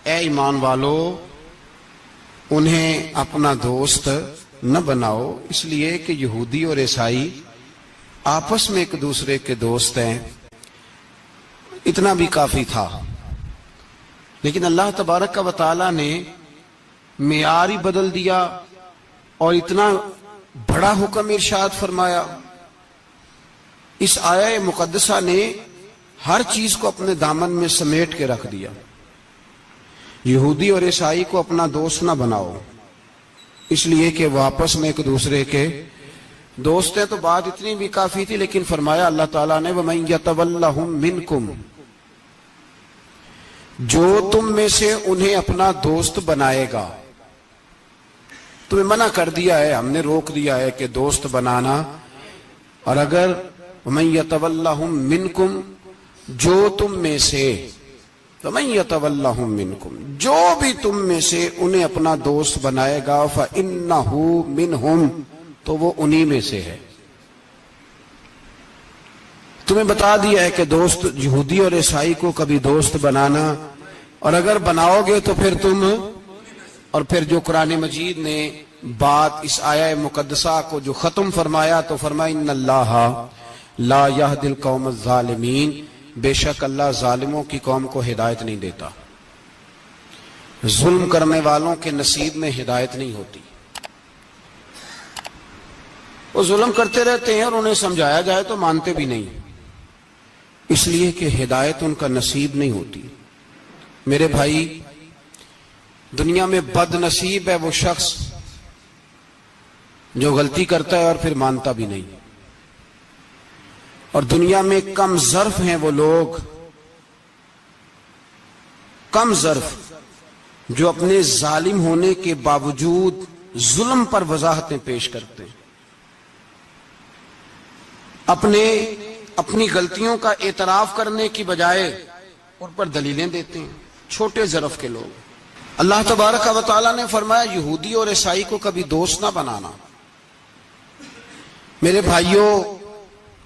اے ایمان والو انہیں اپنا دوست نہ بناؤ، اس لیے کہ یہودی اور عیسائی آپس میں ایک دوسرے کے دوست ہیں، اتنا بھی کافی تھا۔ لیکن اللہ تبارک و تعالی نے معیار ہی بدل دیا اور اتنا بڑا حکم ارشاد فرمایا۔ اس آیہ مقدسہ نے ہر چیز کو اپنے دامن میں سمیٹ کے رکھ دیا۔ یہودی اور عیسائی کو اپنا دوست نہ بناؤ، اس لیے کہ وہ آپس میں ایک دوسرے کے دوست ہیں۔ تو بات اتنی بھی کافی تھی، لیکن فرمایا اللہ تعالیٰ نے وَمَن يَتَوَلَّهُم مِّنكُمْ، جو تم میں سے انہیں اپنا دوست بنائے گا۔ تمہیں منع کر دیا ہے، ہم نے روک دیا ہے کہ دوست بنانا، اور اگر وَمَن يَتَوَلَّهُم مِّنكُمْ، جو تم میں سے، وَمَن يَتَوَلَّهُم مِّنكُمْ، جو بھی تم میں سے انہیں اپنا دوست بنائے گا فَإِنَّهُ مِنْهُمْ، تو وہ انہی میں سے ہے۔ تمہیں بتا دیا ہے کہ دوست یہودی اور عیسائی کو کبھی دوست بنانا، اور اگر بناؤ گے تو پھر تم، اور پھر جو قرآن مجید نے بات اس آیہ مقدسہ کو جو ختم فرمایا تو فرمایا ان اللہ لا یہدی القوم الظالمین، بے شک اللہ ظالموں کی قوم کو ہدایت نہیں دیتا۔ ظلم کرنے والوں کے نصیب میں ہدایت نہیں ہوتی، وہ ظلم کرتے رہتے ہیں اور انہیں سمجھایا جائے تو مانتے بھی نہیں، اس لیے کہ ہدایت ان کا نصیب نہیں ہوتی۔ میرے بھائی، دنیا میں بد نصیب ہے وہ شخص جو غلطی کرتا ہے اور پھر مانتا بھی نہیں، اور دنیا میں کم ظرف ہیں وہ لوگ، کم ظرف جو اپنے ظالم ہونے کے باوجود ظلم پر وضاحتیں پیش کرتے ہیں، اپنی غلطیوں کا اعتراف کرنے کی بجائے ان پر دلیلیں دیتے ہیں، چھوٹے ظرف کے لوگ۔ اللہ تبارک و تعالیٰ نے فرمایا یہودی اور عیسائی کو کبھی دوست نہ بنانا۔ میرے بھائیوں،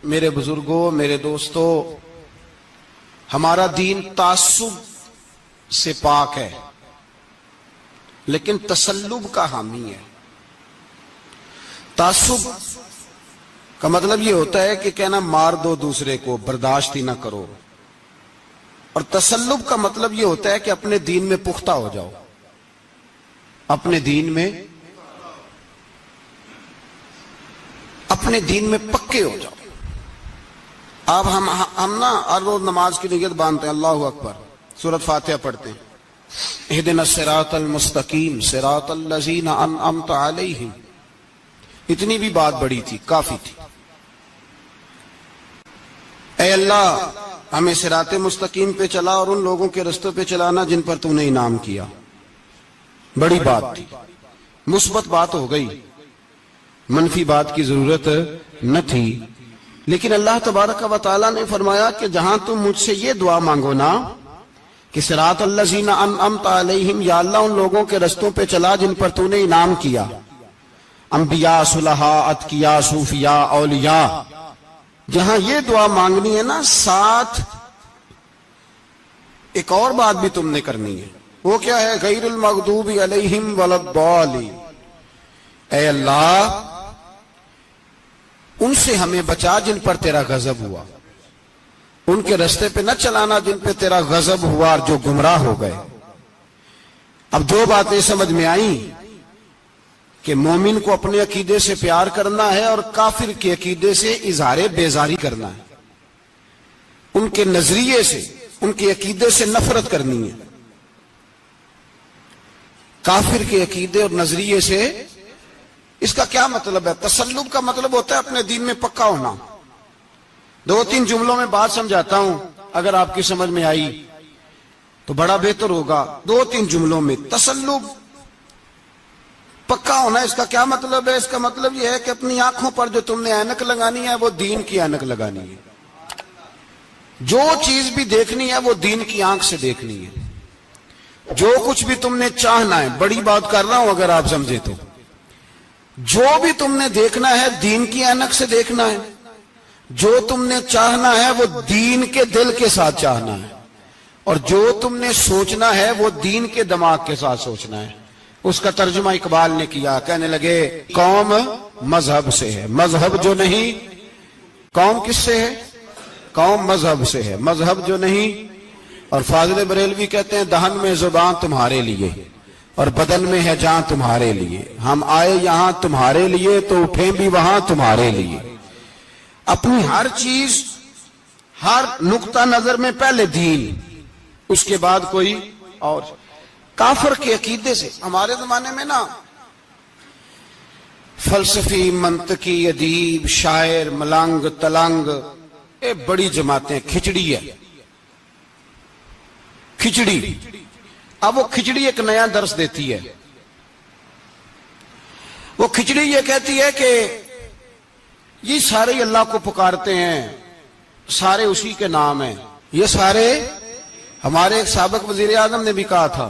میرے بزرگوں، میرے دوستوں، ہمارا دین تعصب سے پاک ہے لیکن تسلب کا حامی ہے۔ تعصب کا مطلب یہ ہوتا ہے کہ کہنا مار دو دوسرے کو، برداشت ہی نہ کرو، اور تسلب کا مطلب یہ ہوتا ہے کہ اپنے دین میں پختہ ہو جاؤ، اپنے دین میں پکے ہو جاؤ۔ اب ہم نا ہر روز نماز کی نیت باندھتے ہیں، اللہ اکبر، سورۃ فاتحہ پڑھتے ہیں، اہدنا الصراط المستقیم صراط الذین انعمت علیہم، اتنی بھی بات بڑی تھی، کافی تھی۔ اے اللہ ہمیں صراط مستقیم پہ چلا اور ان لوگوں کے رستوں پہ چلانا جن پر تو نے انعام کیا، بڑی بات تھی، مثبت بات ہو گئی، منفی بات کی ضرورت نہ تھی۔ لیکن اللہ تبارک و تعالیٰ نے فرمایا کہ جہاں تم مجھ سے یہ دعا مانگو نا کہ صراط الذین انعمت علیہم، یا اللہ ان لوگوں کے رستوں پہ چلا جن پر تو نے انعام کیا، انبیاء، صلحاء، اتقیاء، صوفیاء، اولیاء، جہاں یہ دعا مانگنی ہے نا، ساتھ ایک اور بات بھی تم نے کرنی ہے، وہ کیا ہے؟ غیر المغضوب علیہم ولا الضالین، اے اللہ ان سے ہمیں بچا جن پر تیرا غضب ہوا، ان کے رستے پہ نہ چلانا جن پہ تیرا غضب ہوا اور جو گمراہ ہو گئے۔ اب دو باتیں سمجھ میں آئیں کہ مومن کو اپنے عقیدے سے پیار کرنا ہے اور کافر کے عقیدے سے اظہار بیزاری کرنا ہے، ان کے نظریے سے، ان کے عقیدے سے نفرت کرنی ہے۔ کافر کے عقیدے اور نظریے سے، اس کا کیا مطلب ہے؟ تسلب کا مطلب ہوتا ہے اپنے دین میں پکا ہونا۔ دو تین جملوں میں بات سمجھاتا ہوں، اگر آپ کی سمجھ میں آئی تو بڑا بہتر ہوگا۔ دو تین جملوں میں، تسلب پکا ہونا، اس کا کیا مطلب ہے؟ اس کا مطلب یہ ہے کہ اپنی آنکھوں پر جو تم نے اینک لگانی ہے وہ دین کی اینک لگانی ہے، جو چیز بھی دیکھنی ہے وہ دین کی آنکھ سے دیکھنی ہے، جو کچھ بھی تم نے چاہنا ہے، بڑی بات کر رہا ہوں اگر آپ سمجھے تو، جو بھی تم نے دیکھنا ہے دین کی اینک سے دیکھنا ہے، جو تم نے چاہنا ہے وہ دین کے دل کے ساتھ چاہنا ہے، اور جو تم نے سوچنا ہے وہ دین کے دماغ کے ساتھ سوچنا ہے. اس کا ترجمہ اقبال نے کیا، کہنے لگے قوم مذہب سے ہے، مذہب جو نہیں. قوم کس سے ہے؟ قوم مذہب سے ہے، مذہب جو نہیں. اور فاضل بریلوی کہتے ہیں دہن میں زبان تمہارے لیے اور بدن میں ہے جان تمہارے لیے. ہم آئے یہاں تمہارے لیے تو اٹھیں بھی وہاں تمہارے لیے. اپنی ہر چیز، ہر نقطہ نظر میں پہلے دین، اس کے بعد کوئی اور. کافر کے عقیدے سے ہمارے زمانے میں نا فلسفی، منطقی، ادیب، شاعر، ملنگ، تلنگ، یہ بڑی جماعتیں. کھچڑی ہے، کھچڑی. اب وہ کھچڑی ایک نیا درس دیتی ہے. وہ کھچڑی یہ کہتی ہے کہ یہ سارے اللہ کو پکارتے ہیں، سارے اسی کے نام ہیں. یہ سارے، ہمارے ایک سابق وزیر اعظم نے بھی کہا تھا،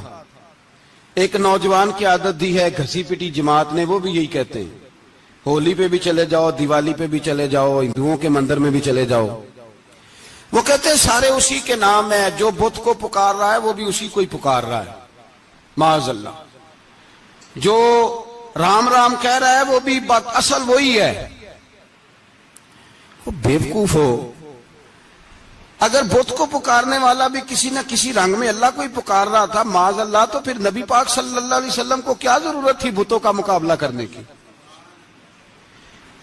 ایک نوجوان کی عادت دی ہے گھسی پٹی جماعت نے، وہ بھی یہی کہتے ہیں. ہولی پہ بھی چلے جاؤ، دیوالی پہ بھی چلے جاؤ، ہندوؤں کے مندر میں بھی چلے جاؤ. وہ کہتے ہیں سارے اسی کے نام ہیں، جو بت کو پکار رہا ہے وہ بھی اسی کو ہی پکار رہا ہے معاذ اللہ. جو رام رام کہہ رہا ہے وہ بھی بات اصل وہی ہے. وہ بیوقوف ہو. اگر بت کو پکارنے والا بھی کسی نہ کسی رنگ میں اللہ کو ہی پکار رہا تھا معاذ اللہ، تو پھر نبی پاک صلی اللہ علیہ وسلم کو کیا ضرورت تھی بتوں کا مقابلہ کرنے کی؟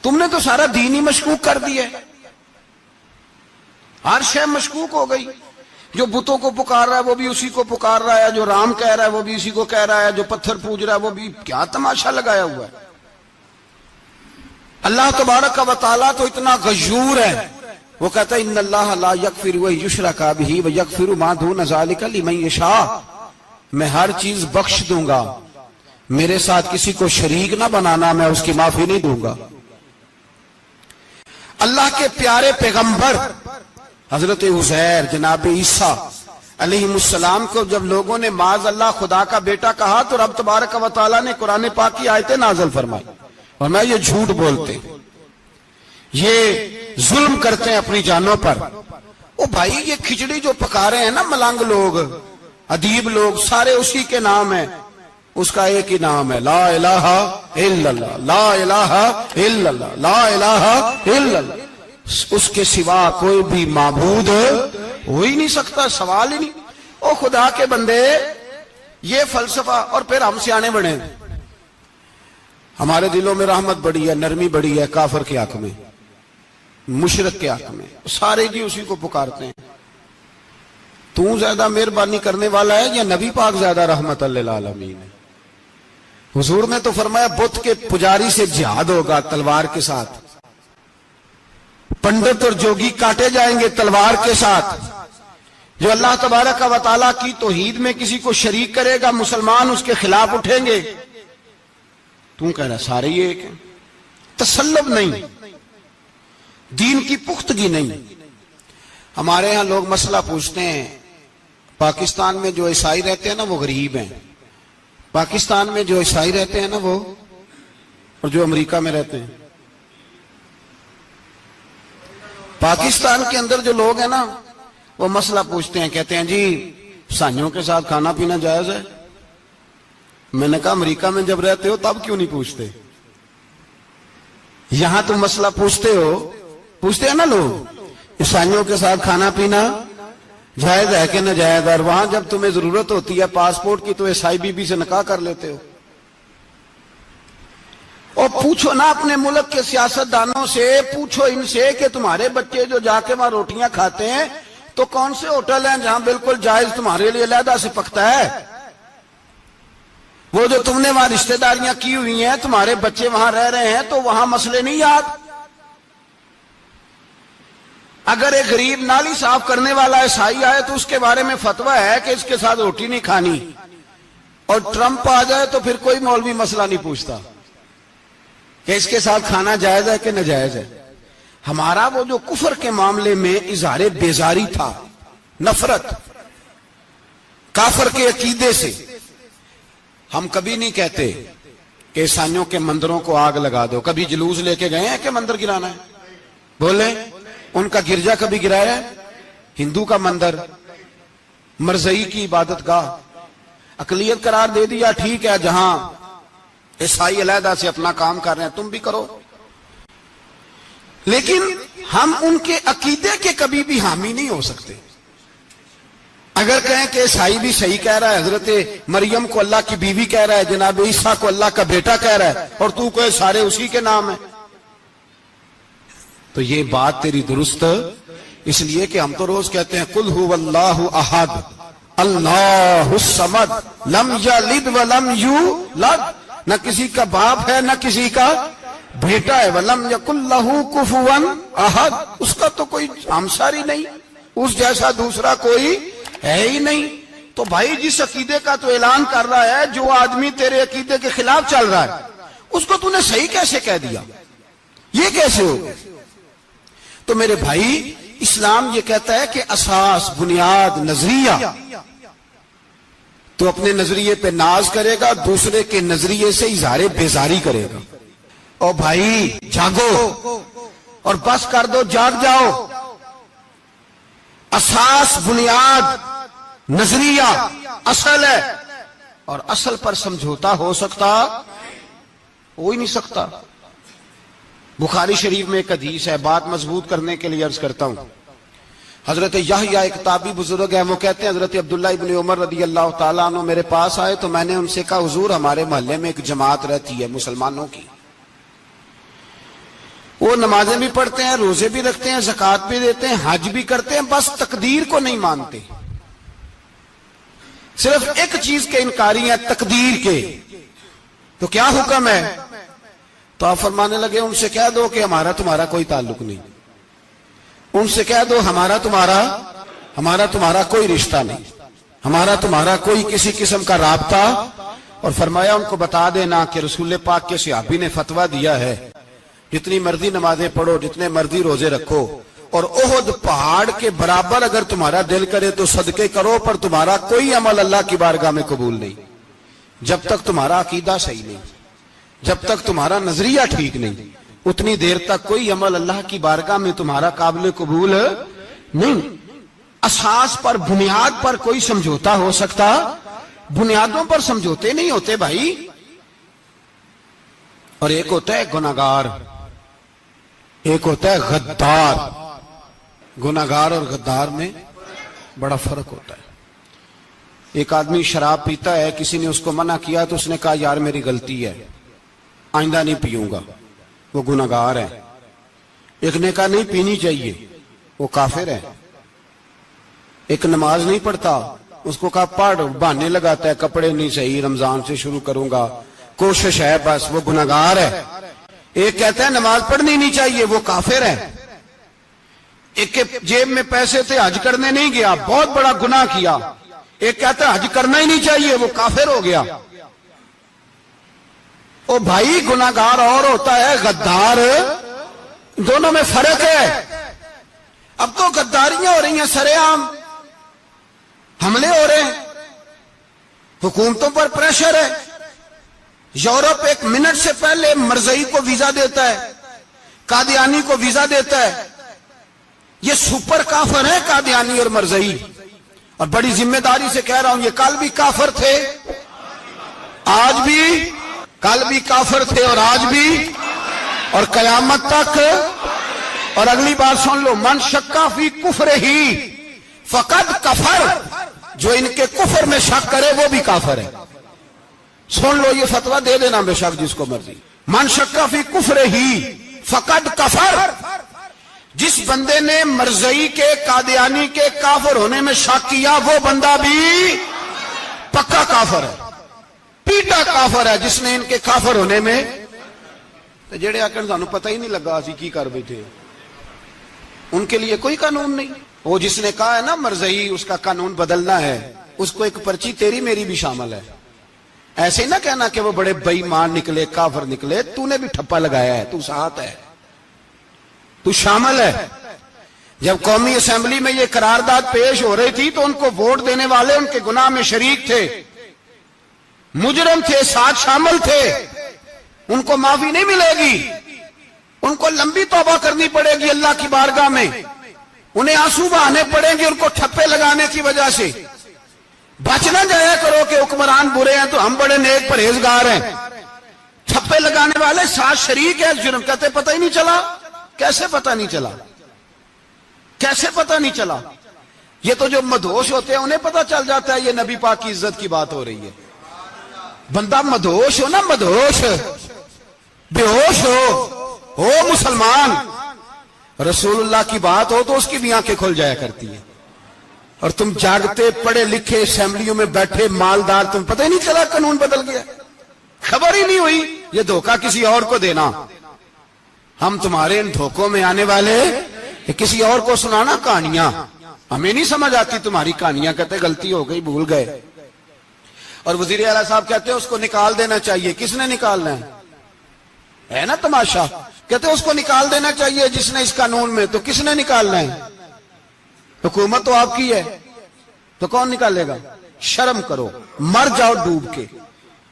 تم نے تو سارا دین ہی مشکوک کر دیا ہے. ہر شے مشکوک ہو گئی. جو بتوں کو پکار رہا ہے وہ بھی اسی کو پکار رہا ہے، جو رام کہہ رہا ہے وہ بھی اسی کو کہہ رہا ہے، جو پتھر پوج رہا ہے وہ بھی. کیا تماشا لگایا ہوا ہے. اللہ تبارک و تعالیٰ تو اتنا غیور ہے، وہ کہتا ہے ان اللہ لا یغفر ان یشرک بہ ویغفر ما دون ذلک لمن یشاء. میں ہر چیز بخش دوں گا، میرے ساتھ کسی کو شریک نہ بنانا، میں اس کی معافی نہیں دوں گا. اللہ کے پیارے پیغمبر حضرت عزیر، جناب عیسیٰ علیہ السلام کو جب لوگوں نے معاذ اللہ خدا کا بیٹا کہا تو رب تبارک و تعالیٰ نے قرآن پاک کی آیتیں نازل فرمائی. اور میں یہ جھوٹ بولتے، یہ ظلم کرتے ہیں اپنی جانوں پر. او بھائی یہ کھچڑی جو پکا رہے ہیں نا ملنگ لوگ، ادیب لوگ، سارے اسی کے نام ہیں. اس کا ایک ہی نام ہے لا الہ الا اللہ، لا الہ الا اللہ، لا الہ الا اللہ. اس کے سوا کوئی بھی معبود ہو ہی نہیں سکتا، سوال ہی نہیں. او خدا کے بندے، یہ فلسفہ. اور پھر ہم سیانے بڑے، ہمارے دلوں میں رحمت بڑی ہے، نرمی بڑی ہے کافر کے حق میں، مشرک کے حق میں. سارے جی اسی کو پکارتے ہیں. تو زیادہ مہربانی کرنے والا ہے یا نبی پاک زیادہ رحمت للعالمین ہے؟ حضور نے تو فرمایا بت کے پجاری سے جہاد ہوگا تلوار کے ساتھ. پنڈت اور جوگی کاٹے جائیں گے تلوار کے ساتھ. جو اللہ تبارک و تعالیٰ کی توحید میں کسی کو شریک کرے گا مسلمان اس کے خلاف اٹھیں گے. تو کہہ رہا سارے یہ ایک ہیں. تسلب نہیں، دین کی پختگی نہیں. ہمارے ہاں لوگ مسئلہ پوچھتے ہیں پاکستان میں جو عیسائی رہتے ہیں نا وہ غریب ہیں، پاکستان میں جو عیسائی رہتے ہیں نا وہ، اور جو امریکہ میں رہتے ہیں. پاکستان کے اندر جو لوگ ہیں نا وہ مسئلہ پوچھتے ہیں، کہتے ہیں جی عیسائیوں کے ساتھ کھانا پینا جائز ہے. میں نے کہا امریکہ میں جب رہتے ہو تب کیوں نہیں پوچھتے؟ یہاں تم مسئلہ پوچھتے ہو، پوچھتے ہیں نا لوگ عیسائیوں کے ساتھ کھانا پینا جائز ہے کہ ناجائز ہے، اور وہاں جب تمہیں ضرورت ہوتی ہے پاسپورٹ کی تو عیسائی بی بی سے نکاح کر لیتے ہو. اور پوچھو نا اپنے ملک کے سیاست دانوں سے، پوچھو ان سے کہ تمہارے بچے جو جا کے وہاں روٹیاں کھاتے ہیں تو کون سے ہوٹل ہیں جہاں بالکل جائز تمہارے لیے علیحدہ سے پکتا ہے؟ وہ جو تم نے وہاں رشتہ داریاں کی ہوئی ہیں، تمہارے بچے وہاں رہ رہے ہیں تو وہاں مسئلے نہیں یاد. اگر ایک غریب نالی صاف کرنے والا عیسائی آئے تو اس کے بارے میں فتویٰ ہے کہ اس کے ساتھ روٹی نہیں کھانی، اور ٹرمپ آ جائے تو پھر کوئی مولوی مسئلہ نہیں پوچھتا کہ اس کے ساتھ کھانا جائز ہے کہ ناجائز ہے. ہمارا وہ جو کفر کے معاملے میں اظہار بیزاری تھا، نفرت کافر کے عقیدے سے، ہم کبھی نہیں کہتے کہ عیسائیوں کے مندروں کو آگ لگا دو. کبھی جلوس لے کے گئے ہیں کہ مندر گرانا ہے؟ بولے ان کا گرجا کبھی گرایا ہے؟ ہندو کا مندر مرزئی کی عبادت گاہ اقلیت قرار دے دیا، ٹھیک ہے، جہاں عیسائی علیحدہ سے اپنا کام کر رہے ہیں تم بھی کرو، لیکن ہم ان کے عقیدے کے کبھی بھی حامی نہیں ہو سکتے۔ اگر کہیں کہ عیسائی بھی صحیح کہہ رہا ہے، حضرت مریم کو اللہ کی بیوی کہہ رہا ہے، جناب عیسیٰ کو اللہ کا بیٹا کہہ رہا ہے، اور تو کہے سارے اسی کے نام ہیں، تو یہ بات تیری درست، اس لیے کہ ہم تو روز کہتے ہیں قل هو اللہ احد اللہ الصمد لم یلد ولم یولد، نہ کسی کا باپ ہے نہ کسی کا بیٹا ہے، ولم یکن لہ کفوا احد، اس کا تو کوئی ہمساری نہیں، اس جیسا دوسرا کوئی ہے ہی نہیں۔ تو بھائی جس عقیدے کا تو اعلان کر رہا ہے، جو آدمی تیرے عقیدے کے خلاف چل رہا ہے، اس کو تو نے صحیح کیسے کہہ دیا؟ یہ کیسے ہو؟ تو میرے بھائی اسلام یہ کہتا ہے کہ اساس، بنیاد، نظریہ، تو اپنے نظریے پہ ناز کرے گا، دوسرے کے نظریے سے اظہار بیزاری کرے گا۔ اور بھائی جاگو اور بس کر دو، جاگ جاؤ۔ اساس، بنیاد، نظریہ اصل ہے، اور اصل پر سمجھوتا ہو سکتا؟ ہو ہی نہیں سکتا۔ بخاری شریف میں ایک حدیث ہے، بات مضبوط کرنے کے لیے عرض کرتا ہوں۔ حضرت یحییٰ ایک تابعی بزرگ ہیں، وہ کہتے ہیں حضرت عبداللہ ابن عمر رضی اللہ تعالیٰ عنہ میرے پاس آئے تو میں نے ان سے کہا حضور ہمارے محلے میں ایک جماعت رہتی ہے مسلمانوں کی، وہ نمازیں بھی پڑھتے ہیں، روزے بھی رکھتے ہیں، زکوٰۃ بھی دیتے ہیں، حج بھی کرتے ہیں، بس تقدیر کو نہیں مانتے، صرف ایک چیز کے انکاری ہیں، تقدیر کے۔ تو کیا حکم ہے؟ تو آپ فرمانے لگے ان سے کہہ دو کہ ہمارا تمہارا کوئی تعلق نہیں، ان سے کہہ دو ہمارا تمہارا کوئی رشتہ نہیں، ہمارا تمہارا کوئی کسی قسم کا رابطہ۔ اور فرمایا ان کو بتا دینا کہ رسول پاک کے صحابی نے فتویٰ دیا ہے جتنی مرضی نمازیں پڑھو، جتنے مرضی روزے رکھو، اور احد پہاڑ کے برابر اگر تمہارا دل کرے تو صدقے کرو، پر تمہارا کوئی عمل اللہ کی بارگاہ میں قبول نہیں جب تک تمہارا عقیدہ صحیح نہیں، جب تک تمہارا نظریہ ٹھیک نہیں، اتنی دیر تک کوئی عمل اللہ کی بارگاہ میں تمہارا قابل قبول نہیں۔ اساس پر، بنیاد پر کوئی سمجھوتا ہو سکتا؟ بنیادوں پر سمجھوتے نہیں ہوتے بھائی۔ اور ایک ہوتا ہے گناہگار، ایک ہوتا ہے غدار۔ گناہگار اور غدار میں بڑا فرق ہوتا ہے۔ ایک آدمی شراب پیتا ہے، کسی نے اس کو منع کیا تو اس نے کہا یار میری غلطی ہے، آئندہ نہیں پیوں گا، وہ گناہگار ہے۔ ایک نے کہا نہیں پینی چاہیے، وہ کافر ہے۔ ایک نماز نہیں پڑھتا، اس کو کہا پڑھ، بہانے لگاتا ہے، کپڑے نہیں صحیح، رمضان سے شروع کروں گا، کوشش ہے بس، وہ گناہگار ہے۔ ایک کہتا ہے نماز پڑھنی نہیں چاہیے، وہ کافر ہے۔ ایک کے جیب میں پیسے تھے، حج کرنے نہیں گیا، بہت بڑا گناہ کیا۔ ایک کہتا ہے حج کرنا ہی نہیں چاہیے، وہ کافر ہو گیا۔ او بھائی گناہگار اور ہوتا ہے، غدار، دونوں میں فرق ہے۔ اب تو غداریاں ہو رہی ہیں، سرے عام حملے ہو رہے ہیں، حکومتوں پر پریشر ہے۔ یورپ ایک منٹ سے پہلے مرزئی کو ویزا دیتا ہے، قادیانی کو ویزا دیتا ہے۔ یہ سپر کافر ہے قادیانی اور مرزئی، اور بڑی ذمہ داری سے کہہ رہا ہوں، یہ کل بھی کافر تھے، آج بھی، کل بھی کافر تھے اور آج بھی، اور قیامت تک۔ اور اگلی بات سن لو، من شکا فی کفر ہی فقد کفر، جو ان کے کفر میں شک کرے وہ بھی کافر ہے۔ سن لو، یہ فتویٰ دے دینا بے شک جس کو مرضی۔ من شکا فی کفر ہی فقد کفر، جس بندے نے مرزئی کے، قادیانی کے کافر ہونے میں شک کیا، وہ بندہ بھی پکا کافر ہے، پیٹا کافر ہے، جس نے ان کے کافر ہونے میں۔ جڑے آکر سانو پتہ ہی نہیں لگا اسی کی کر بیٹھے، ان کے لیے کوئی قانون نہیں۔ وہ جس نے کہا ہے نا مرزئی، اس کا قانون بدلنا ہے، اس کو ایک پرچی تیری میری بھی شامل ہے۔ ایسے ہی نہ کہنا کہ وہ بڑے بے ایمان نکلے، کافر نکلے، تو نے بھی ٹھپا لگایا ہے، تو ساتھ ہے، تو شامل ہے۔ جب قومی اسمبلی میں یہ قرارداد پیش ہو رہی تھی تو ان کو ووٹ دینے والے ان کے گناہ میں شریک تھے، مجرم تھے، ساتھ شامل تھے، ان کو معافی نہیں ملے گی، ان کو لمبی توبہ کرنی پڑے گی اللہ کی بارگاہ میں، انہیں آنسو بہانے پڑیں گے ان کو ٹھپے لگانے کی وجہ سے۔ بچ نہ جایا کرو کہ حکمران برے ہیں تو ہم بڑے نیک پرہیزگار ہیں. چھپے لگانے والے ساتھ شریک ہے جرم. کہتے پتہ ہی نہیں چلا. کیسے پتہ نہیں چلا؟ کیسے پتہ نہیں چلا؟ یہ تو جو مدہوش ہوتے ہیں انہیں پتہ چل جاتا ہے یہ نبی پاک کی عزت کی بات ہو رہی ہے. بندہ مدہوش ہو نا، مدہوش بے ہوش ہو مسلمان، رسول اللہ کی بات ہو تو اس کی بھی آنکھیں کھل جایا کرتی ہیں. اور تم جاگتے پڑھے لکھے اسمبلیوں میں بیٹھے مالدار، تم پتہ ہی نہیں چلا قانون بدل گیا، خبر ہی نہیں ہوئی. یہ دھوکہ کسی اور کو دینا. ہم تمہارے ان دھوکوں میں آنے والے کہ کسی اور کو سنانا کہانیاں. ہمیں نہیں سمجھ آتی تمہاری کہانیاں. کہتے غلطی ہو گئی، بھول گئے. اور وزیر اعلیٰ صاحب کہتے ہیں اس کو نکال دینا چاہیے. کس نے نکالنا ہے نا تماشا. کہتے اس کو نکال دینا چاہیے جس نے اس قانون میں. تو کس نے نکالنا ہے؟ حکومت تو آپ کی ہے، تو کون نکالے گا؟ شرم کرو، مر جاؤ ڈوب کے.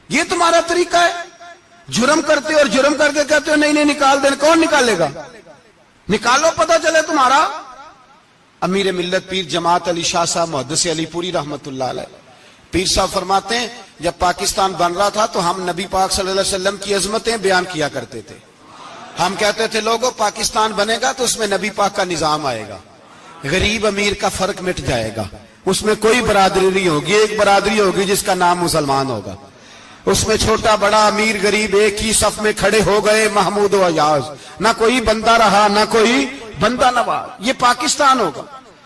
یہ تمہارا طریقہ ہے؟ جرم کرتے اور جرم کر کے کہتے ہو نہیں نہیں نکال دینا. کون نکالے گا؟ نکالو، پتہ چلے تمہارا. امیر ملت پیر جماعت علی شاہ صاحب محدث علی پوری رحمت اللہ علیہ، پیر صاحب فرماتے ہیں جب پاکستان بن رہا تھا تو ہم نبی پاک صلی اللہ علیہ وسلم کی عظمتیں بیان کیا کرتے تھے. ہم کہتے تھے لوگوں پاکستان بنے گا تو اس میں نبی پاک کا نظام آئے گا، غریب امیر کا فرق مٹ جائے گا، اس میں کوئی برادری نہیں ہوگی، ایک برادری ہوگی جس کا نام مسلمان ہوگا. اس میں چھوٹا بڑا امیر غریب ایک ہی صف میں کھڑے ہو گئے، محمود و ایاز، نہ کوئی بندہ رہا نہ کوئی بندہ نواز. یہ پاکستان ہوگا.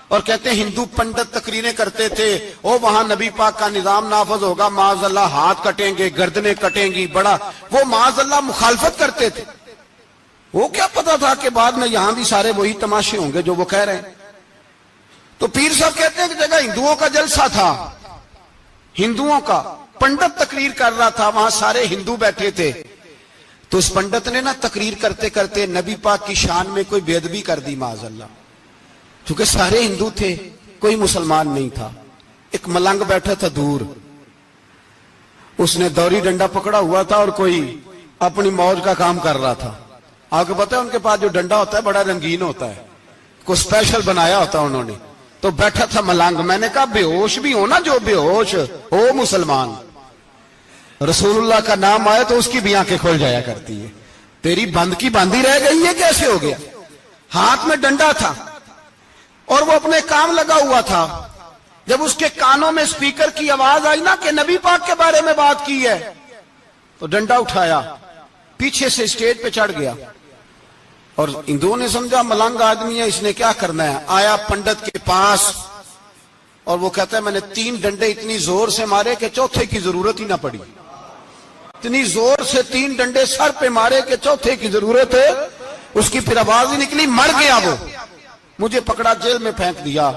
اور کہتے ہیں ہندو پنڈت تقریریں کرتے تھے او وہاں نبی پاک کا نظام نافذ ہوگا، معاذ اللہ ہاتھ کٹیں گے، گردنیں کٹیں گی، بڑا وہ معاذ اللہ مخالفت کرتے تھے. وہ کیا پتا تھا کہ بعد میں یہاں بھی سارے وہی تماشے ہوں گے جو وہ کہہ رہے ہیں. تو پیر صاحب کہتے ہیں کہ جگہ ہندوؤں کا جلسہ تھا، ہندوؤں کا پنڈت تقریر کر رہا تھا، وہاں سارے ہندو بیٹھے تھے. تو اس پنڈت نے نا تقریر کرتے کرتے نبی پاک کی شان میں کوئی بے ادبی کر دی معاذ اللہ. چونکہ سارے ہندو تھے، کوئی مسلمان نہیں تھا. ایک ملنگ بیٹھا تھا دور، اس نے دوری ڈنڈا پکڑا ہوا تھا اور کوئی اپنی موج کا کام کر رہا تھا. آپ کو پتا ہے ان کے پاس جو ڈنڈا ہوتا ہے بڑا رنگین ہوتا ہے، کوئی اسپیشل بنایا ہوتا انہوں نے. تو بیٹھا تھا ملنگ. میں نے کہا بے ہوش بھی ہو نا، جو بے ہوش ہو مسلمان، رسول اللہ کا نام آئے تو اس کی بھی آنکھیں کھول جایا کرتی ہے. تیری بند کی باندھی رہ گئی ہے، کیسے ہو گیا؟ ہاتھ میں ڈنڈا تھا اور وہ اپنے کام لگا ہوا تھا. جب اس کے کانوں میں سپیکر کی آواز آئی نا کہ نبی پاک کے بارے میں بات کی ہے، تو ڈنڈا اٹھایا، پیچھے سے اسٹیج پہ چڑھ گیا. اور ہندوؤں نے سمجھا ملنگ آدمی ہے، اس نے کیا کرنا ہے. آیا پنڈت کے پاس اور وہ کہتا ہے میں نے 3 ڈنڈے اتنی زور سے مارے کہ چوتھے کی ضرورت ہی نہ پڑی. اتنی زور سے 3 ڈنڈے سر پہ مارے کہ چوتھے کی ضرورت ہے اس کی پھر آواز ہی نکلی، مر گیا وہ. مجھے پکڑا جیل میں پھینک دیا.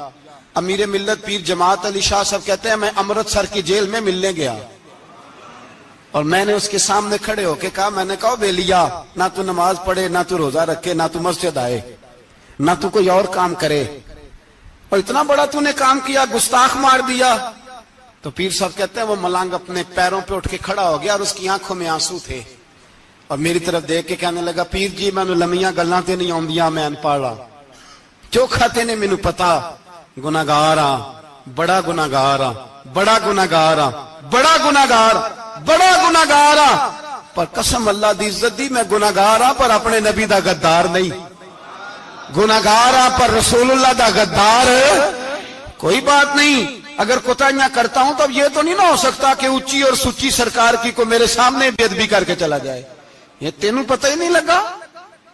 امیر ملت پیر جماعت علی شاہ صاحب کہتے ہیں میں امرتسر کی جیل میں ملنے گیا اور میں نے اس کے سامنے کھڑے ہو کے کہا، میں نے کہا بے لیا، نہ تو نماز پڑھے، نہ تو روزہ رکھے، نہ تو مسجد آئے، نہ تو کوئی اور کام کرے، اور اتنا بڑا تو نے کام کیا، گستاخ مار دیا. تو پیر صاحب کہتے ہیں وہ ملنگ اپنے پیروں پہ اٹھ کے کھڑا ہو گیا اور اس کی آنکھوں میں آنسو تھے اور میری طرف دیکھ کے کہنے لگا پیر جی میں نے لمیاں گلاں تے نہیں آندیاں، میں ان پڑھا چوکھا تے نے مینوں پتا گناہگار ہاں، بڑا گناہگار ہاں، بڑا گناہگار ہاں، بڑا گناہگار، بڑا گناہگار ہاں، پر قسم اللہ دی عزت دی میں گناہگار ہاں پر اپنے نبی دا غدار نہیں، گناہگار ہاں پر رسول اللہ دا غدار. کوئی بات نہیں، اگر کوتاہیاں کرتا ہوں تو اب یہ تو نہیں نہ ہو سکتا کہ اونچی اور سچی سرکار کی کو میرے سامنے بے ادبی کر کے چلا جائے. یہ تینوں پتہ ہی نہیں لگا،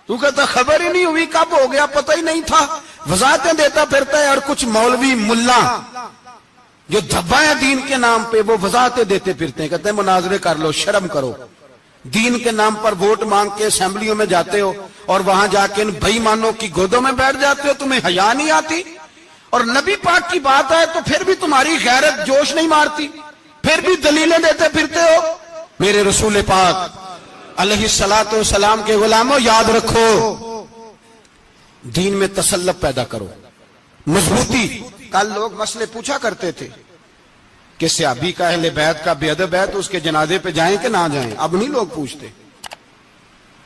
تو کہتا خبر ہی نہیں ہوئی، کب ہو گیا پتہ ہی نہیں تھا. وضاحتیں دیتا پھرتا ہے. اور کچھ مولوی ملا جو دھبا ہے دین کے نام پہ وہ وضاحتیں دیتے پھرتے ہیں، کہتے ہیں مناظرے کر لو، شرم کرو. دین کے نام پر ووٹ مانگ کے اسمبلیوں میں جاتے ہو اور وہاں جا کے ان بے ایمانوں کی گودوں میں بیٹھ جاتے ہو، تمہیں حیا نہیں آتی. اور نبی پاک کی بات آئے تو پھر بھی تمہاری غیرت جوش نہیں مارتی، پھر بھی دلیلیں دیتے پھرتے ہو. میرے رسول پاک علیہ الصلوۃ والسلام کے غلاموں یاد رکھو، دین میں تسلط پیدا کرو، مضبوطی. کل لوگ مسئلے پوچھا کرتے تھے کہ صحابی کا اہل بیت کا بے ادب ہے تو اس کے جنازے پہ جائیں کہ نہ جائیں. اب نہیں لوگ پوچھتے،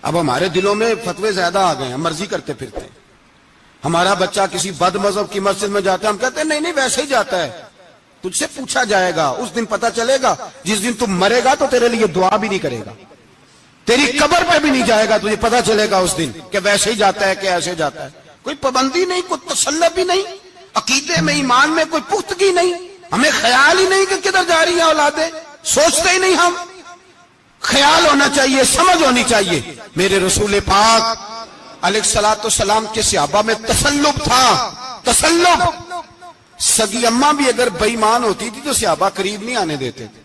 اب ہمارے دلوں میں فتوے زیادہ آ گئے ہیں، مرضی کرتے پھرتے ہیں. ہمارا بچہ کسی بد مذہب کی مسجد میں جاتا ہے ہم کہتے ہیں نہیں نہیں ویسے ہی جاتا ہے. تجھ سے پوچھا جائے گا. اس دن پتا چلے گا. جس دن تم مرے گا تو تیرے لیے دعا بھی نہیں کرے گا, تیری قبر پہ بھی نہیں جائے گا. تجھے پتا چلے گا اس دن کہ ویسے ہی جاتا ہے کہ ایسے جاتا ہے. کوئی پابندی نہیں, کوئی تسلط بھی نہیں, عقیدے میں ایمان میں کوئی پختگی نہیں. ہمیں خیال ہی نہیں کہ کدھر جا رہی ہیں اولادیں, سوچتے ہی نہیں. ہم خیال ہونا چاہیے, سمجھ ہونی چاہیے. میرے رسول پاک علیہ الصلوۃ والسلام کے صحابہ میں تسلط تھا, تسلط. سگی اماں بھی اگر بے ایمان ہوتی تھی تو صحابہ قریب نہیں آنے دیتے تھے.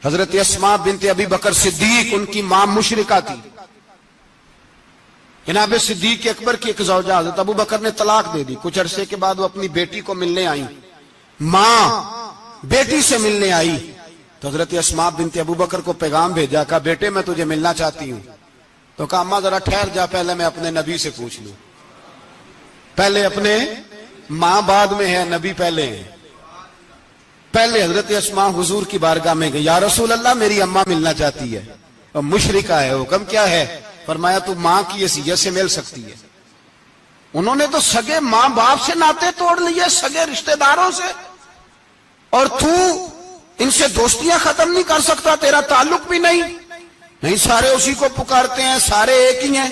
حضرت اسماء بنت ابی بکر صدیق, ان کی ماں مشرکہ تھی. جناب صدیق اکبر کی ایک زوجہ حضرت ابو بکر نے طلاق دے دی. کچھ عرصے کے بعد وہ اپنی بیٹی کو ملنے آئی. ماں بیٹی سے ملنے آئی تو حضرت اسماء بنت ابو بکر کو پیغام بھیجا, کہا بیٹے میں تجھے ملنا چاہتی ہوں. تو کہا اماں ذرا ٹھہر جا, پہلے میں اپنے نبی سے پوچھ لوں. پہلے اپنے, ماں بعد میں ہے, نبی پہلے ہے. پہلے حضرت اسماء حضور کی بارگاہ میں گئی, یا رسول اللہ میری اماں ملنا چاہتی ہے, اور مشرکہ ہے. حکم کیا ہے؟ فرمایا تو ماں کی حیثیت سے مل سکتی ہے. انہوں نے تو سگے ماں باپ سے ناطے توڑ لیے, سگے رشتہ داروں سے, اور تو ان سے دوستیاں ختم نہیں کر سکتا, تیرا تعلق بھی نہیں. نہیں, سارے اسی کو پکارتے ہیں, سارے ایک ہی ہیں.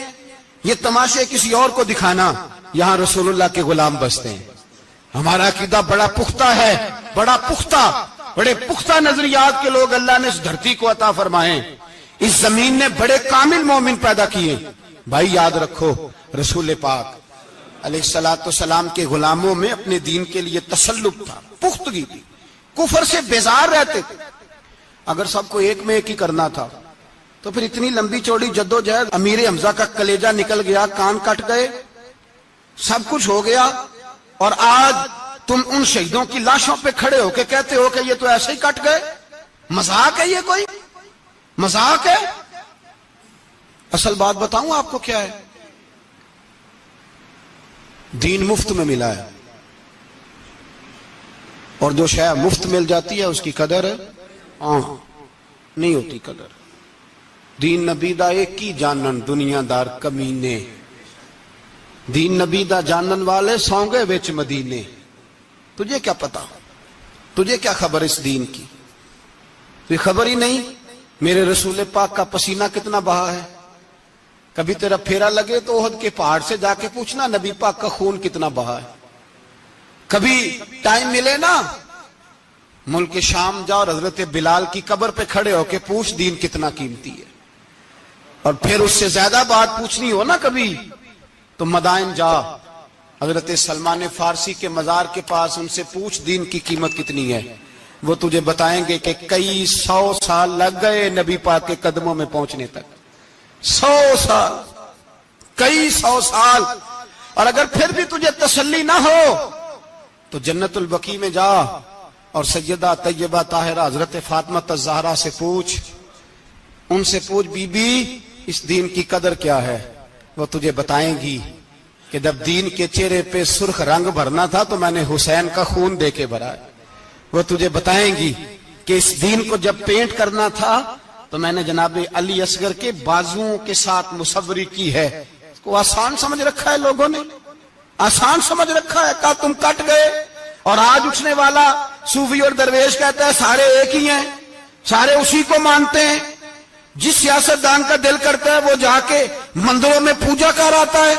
یہ تماشے کسی اور کو دکھانا, یہاں رسول اللہ کے غلام بستے ہیں. ہمارا عقیدہ بڑا پختہ ہے, بڑا پختہ, بڑے پختہ نظریات کے لوگ اللہ نے اس دھرتی کو عطا فرمائے. اس زمین نے بڑے کامل مومن پیدا کیے. بھائی یاد رکھو, رسول پاک علیہ الصلوۃ والسلام کے غلاموں میں اپنے دین کے لیے تسلط تھا, پختگی تھی, کفر سے بیزار رہتے تھے. اگر سب کو ایک میں ایک ہی کرنا تھا تو پھر اتنی لمبی چوڑی جدوجہد, امیر حمزہ کا کلیجہ نکل گیا, کان کٹ گئے, سب کچھ ہو گیا, اور آج تم ان شہیدوں کی لاشوں پہ کھڑے ہو کے کہتے ہو کہ یہ تو ایسے ہی کٹ گئے. مذاق ہے یہ, کوئی مذاق ہے؟ اصل بات بتاؤں آپ کو کیا ہے؟ دین مفت میں ملا ہے, اور جو شے مفت مل جاتی ہے اس کی قدر نہیں ہوتی. قدر دین نبی دا ایک ہی جانن دنیا دار کمینے, دین نبی دا جانن والے سونگے وچ مدینے. تجھے کیا پتا, تجھے کیا خبر اس دین کی؟ تجھے خبر ہی نہیں میرے رسول پاک کا پسینہ کتنا بہا ہے. کبھی تیرا پھیرا لگے تو احد کے پہاڑ سے جا کے پوچھنا نبی پاک کا خون کتنا بہا ہے. کبھی ٹائم ملے نا, ملک شام جا اور حضرت بلال کی قبر پہ کھڑے ہو کے پوچھ دین کتنا قیمتی ہے. اور پھر اس سے زیادہ بات پوچھنی ہو نا کبھی تو مدائن جا, حضرت سلمان فارسی کے مزار کے پاس ان سے پوچھ دین کی قیمت کتنی ہے. وہ تجھے بتائیں گے کہ کئی 100 سال لگ گئے نبی پاک کے قدموں میں پہنچنے تک. 100 سال, کئی 100 سال. اور اگر پھر بھی تجھے تسلی نہ ہو تو جنت البقیع میں جا اور سیدہ طیبہ طاہرہ حضرت فاطمہ الزہرا سے پوچھ. ان سے پوچھ بی بی اس دین کی قدر کیا ہے. وہ تجھے بتائیں گی کہ جب دین کے چہرے پہ سرخ رنگ بھرنا تھا تو میں نے حسین کا خون دے کے بھرا. وہ تجھے بتائیں گی کہ اس دین کو جب پینٹ کرنا تھا تو میں نے جناب علی اصغر کے بازوؤں کے ساتھ مصوری کی ہے. اس کو آسان سمجھ رکھا ہے لوگوں نے, آسان سمجھ رکھا ہے. کہا تم کٹ گئے, اور آج اٹھنے والا صوفی اور درویش کہتا ہے سارے ایک ہی ہیں, سارے اسی کو مانتے ہیں. جس سیاستدان کا دل کرتا ہے وہ جا کے مندروں میں پوجا کر آتا ہے,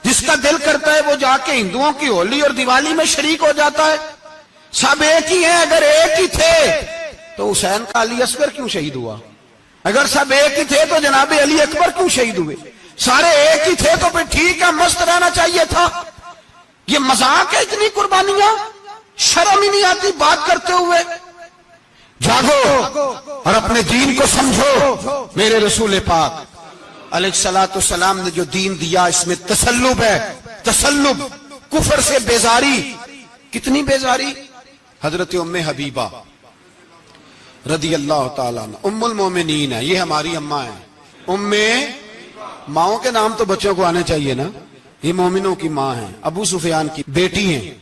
جس کا دل کرتا ہے وہ جا کے ہندوؤں کی ہولی اور دیوالی میں شریک ہو جاتا ہے. سب ایک ہی ہیں. اگر ایک ہی تھے تو حسین کا علی اصغر کیوں شہید ہوا؟ اگر سب ایک ہی تھے تو جناب علی اکبر کیوں شہید ہوئے؟ سارے ایک ہی تھے تو پھر ٹھیک ہے, مست رہنا چاہیے تھا. یہ مذاق ہے اتنی قربانیاں, شرم ہی نہیں آتی بات کرتے ہوئے. جاگو اور اپنے دین کو سمجھو. میرے رسول پاک علیہ الصلوۃ والسلام نے جو دین دیا اس میں تسلب ہے, تسلب, کفر سے بیزاری. کتنی بیزاری؟ حضرت ام حبیبہ رضی اللہ تعالیٰ عنہ ام المومنین ہے, یہ ہماری اماں ہیں. ام, ماؤں کے نام تو بچوں کو آنے چاہیے نا, یہ مومنوں کی ماں ہیں. ابو سفیان کی بیٹی ہیں,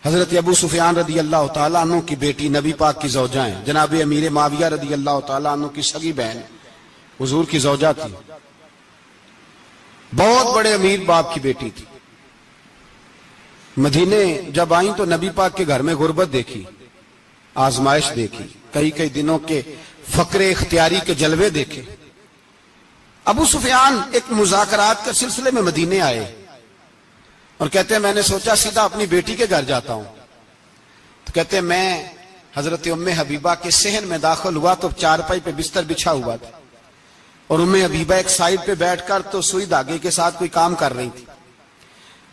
حضرت ابو سفیان رضی اللہ تعالیٰ عنہ کی بیٹی نبی پاک کی زوجہ ہیں. جناب امیر معاویہ رضی اللہ تعالیٰ عنہ کی سگی بہن حضور کی زوجہ تھی, بہت بڑے امیر باپ کی بیٹی تھی. مدینے جب آئیں تو نبی پاک کے گھر میں غربت دیکھی, آزمائش دیکھی، کئی کئی دنوں کے فقر اختیاری کے جلوے دیکھے۔ ابو سفیان ایک مذاکرات کے سلسلے میں مدینے آئے اور کہتے ہیں میں نے سوچا سیدھا اپنی بیٹی کے گھر جاتا ہوں، تو کہتے ہیں میں حضرت ام حبیبہ کے صحن میں داخل ہوا تو چارپائی پہ بستر بچھا ہوا تھا، اور ام حبیبہ ایک سائیڈ پہ بیٹھ کر تو سوئی دھاگے کے ساتھ کوئی کام کر رہی تھی۔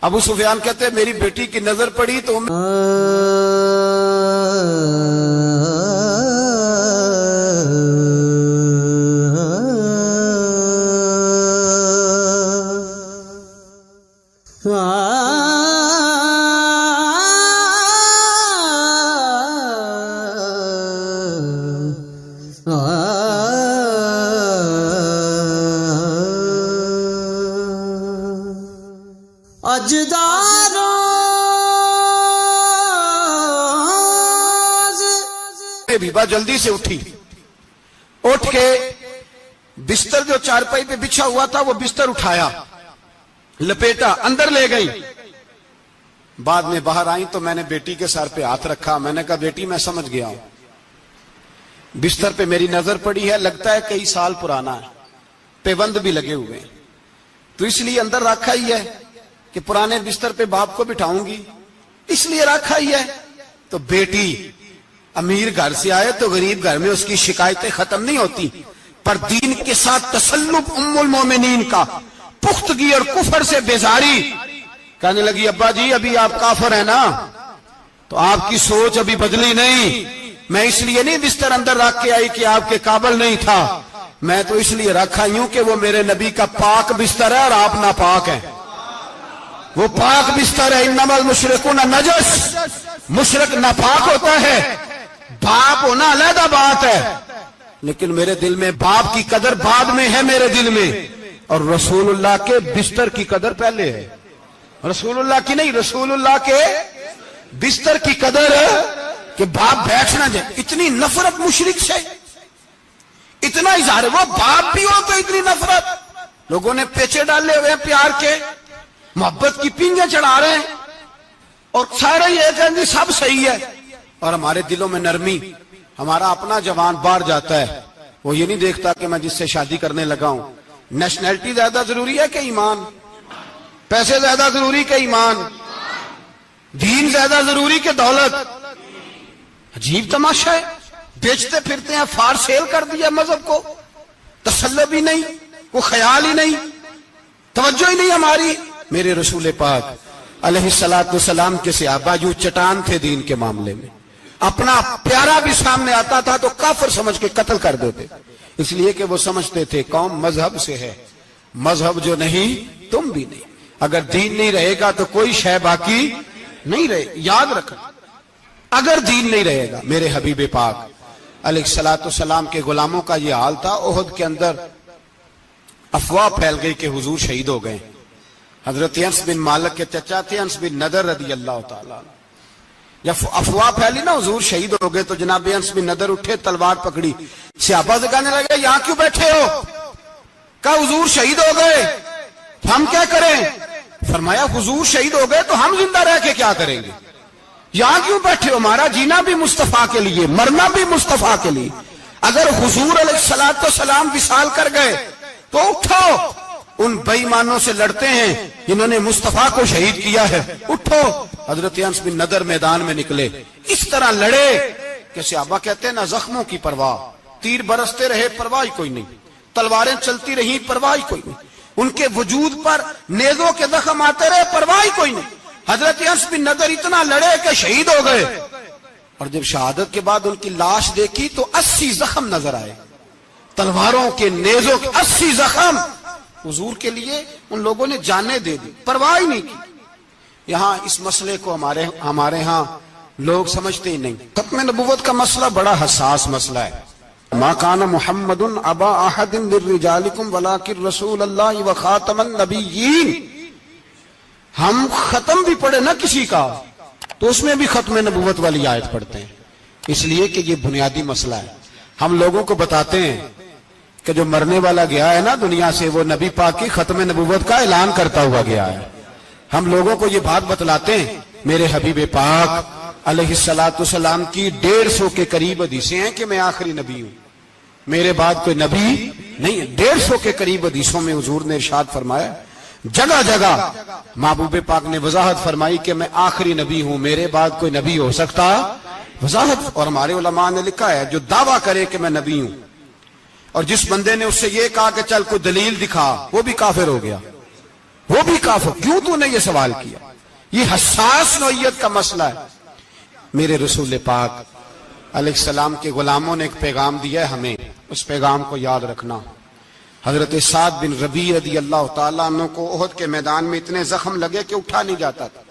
ابو سفیان کہتے ہیں میری بیٹی کی نظر پڑی تو حبیبہ جلدی سے اٹھی، اٹھ کے بستر جو چارپائی پہ بچھا ہوا تھا وہ بستر اٹھایا، لپیٹا، اندر لے گئی۔ بعد میں باہر آئیں تو میں نے بیٹی کے سر پہ ہاتھ رکھا، میں نے کہا بیٹی میں سمجھ گیا ہوں، بستر پہ میری نظر پڑی ہے، لگتا ہے کئی سال پرانا ہے، پیوند بھی لگے ہوئے ہیں، تو اس لیے اندر رکھا ہی ہے کہ پرانے بستر پہ باپ کو بٹھاؤں گی، اس لیے رکھا ہی ہے۔ تو بیٹی امیر گھر سے آئے تو غریب گھر میں اس کی شکایتیں ختم نہیں ہوتی، پر دین کے ساتھ تسلط ام المومنین کا، پختگی اور کفر سے بیزاری، کہنے لگی ابا جی ابھی آپ کافر ہیں نا، تو آپ کی سوچ ابھی بدلی نہیں، میں اس لیے نہیں بستر اندر رکھ کے آئی کہ آپ کے قابل نہیں تھا، میں تو اس لیے رکھا ہوں کہ وہ میرے نبی کا پاک بستر ہے اور آپ ناپاک ہیں، وہ پاک بستر ہے۔ انما المشرکون نجس، مشرک ناپاک ہوتا ہے، باپ ہونا علیحدہ بات ہے، لیکن میرے دل میں باپ کی قدر بعد میں ہے میرے دل میں، اور رسول اللہ کے بستر کی قدر پہلے ہے، رسول اللہ کی نہیں، رسول اللہ کے بستر کی قدر ہے کہ باپ بیٹھ نہ جائے۔ اتنی نفرت مشرک سے، اتنا اظہار، وہ باپ بھی ہو تو اتنی نفرت، لوگوں نے پیچے ڈالے ہوئے ہیں پیار کے، محبت کی پینگیں چڑھا رہے ہیں، اور سارے یہ کہیں گے سب صحیح ہے، اور ہمارے دلوں میں نرمی، ہمارا اپنا جوان باہر جاتا ہے، وہ یہ نہیں دیکھتا کہ میں جس سے شادی کرنے لگا ہوں نیشنلٹی زیادہ ضروری ہے کہ ایمان، پیسے زیادہ ضروری کہ ایمان، دین زیادہ ضروری کہ دولت۔ عجیب تماشا ہے، بیچتے پھرتے ہیں، فار سیل کر دیا مذہب کو، تسلط بھی نہیں، کوئی خیال ہی نہیں، توجہ ہی نہیں ہماری۔ میرے رسول پاک علیہ السلام کے صحابہ جو چٹان تھے دین کے معاملے میں، اپنا پیارا بھی سامنے آتا تھا تو کافر سمجھ کے قتل کر دیتے، اس لیے کہ وہ سمجھتے تھے قوم مذہب سے ہے، مذہب جو نہیں تم بھی نہیں، اگر دین نہیں رہے گا تو کوئی شے باقی نہیں رہے۔ یاد رکھنا، اگر دین نہیں رہے گا، میرے حبیب پاک علیہ السلام کے غلاموں کا یہ حال تھا۔ احد کے اندر افواہ پھیل گئی کہ حضور شہید ہو گئے، حضرت انس بن مالک کے چچا تھے انس بن نضر رضی اللہ تعالیٰ، جب افواہ پھیلی نا حضور شہید ہو گئے تو جناب انس بن نضر اٹھے، تلوار پکڑی، صحابہ سے کہنے لگے یہاں کیوں بیٹھے ہو؟ کہا حضور شہید ہو گئے، ہم کیا کریں؟ فرمایا حضور شہید ہو گئے تو ہم زندہ رہ کے کیا کریں گے؟ یہاں کیوں بیٹھے ہو؟ ہمارا جینا بھی مصطفیٰ کے لیے، مرنا بھی مصطفیٰ کے لیے، اگر حضور علیہ السلام وصال کر گئے تو اٹھو، ان بے ایمانوں سے لڑتے ہیں جنہوں نے مصطفیٰ کو شہید کیا ہے، اٹھو۔ حضرت انس بن نضر میدان میں نکلے، اس طرح لڑے کہ صحابہ کہتے ہیں نہ زخموں کی پرواہ، تیر برستے رہے پرواہ کوئی نہیں، تلواریں چلتی رہی پرواہ کوئی نہیں، ان کے وجود پر نیزوں کے زخم آتے رہے پرواہ کوئی نہیں۔ حضرت انس بن نضر اتنا لڑے کہ شہید ہو گئے، اور جب شہادت کے بعد ان کی لاش دیکھی تو 80 زخم نظر آئے، تلواروں کے، نیزوں کے 80 زخم۔ حضور کے لیے ان لوگوں نے جانیں دے دی، پرواہ ہی نہیں کی۔ یہاں اس مسئلے کو ہمارے ہاں لوگ سمجھتے ہی نہیں۔ ختم نبوت کا مسئلہ بڑا حساس مسئلہ ہے۔ ما کان محمد ابا احد من رجالکم ولکن رسول اللہ وخاتم النبیین۔ ہم ختم بھی پڑھے نا کسی کا تو اس میں بھی ختم نبوت والی آیت پڑھتے ہیں، اس لیے کہ یہ بنیادی مسئلہ ہے۔ ہم لوگوں کو بتاتے ہیں کہ جو مرنے والا گیا ہے نا دنیا سے، وہ نبی پاک کی ختم نبوت کا اعلان کرتا ہوا گیا ہے۔ ہم لوگوں کو یہ بات بتلاتے ہیں، میرے حبیب پاک علیہ الصلوۃ والسلام کی 150 کے قریب حدیثیں ہیں کہ میں آخری نبی ہوں، میرے بعد کوئی نبی نہیں ہے۔ 150 کے قریب حدیثوں میں حضور نے ارشاد فرمایا، جگہ جگہ محبوب پاک نے وضاحت فرمائی کہ میں آخری نبی ہوں، میرے بعد کوئی نبی ہو سکتا، وضاحت۔ اور ہمارے علماء نے لکھا ہے جو دعویٰ کرے کہ میں نبی ہوں، اور جس بندے نے اس سے یہ کہا کہ چل کوئی دلیل دکھا، وہ بھی کافر ہو گیا، وہ بھی کافر۔ کیوں تو نے یہ سوال کیا؟ یہ حساس نوعیت کا مسئلہ ہے۔ میرے رسول پاک علیہ السلام کے غلاموں نے ایک پیغام دیا ہے ہمیں، اس پیغام کو یاد رکھنا۔ حضرت سعد بن ربیع رضی اللہ تعالیٰ عنہ کو احد کے میدان میں اتنے زخم لگے کہ اٹھا نہیں جاتا تھا۔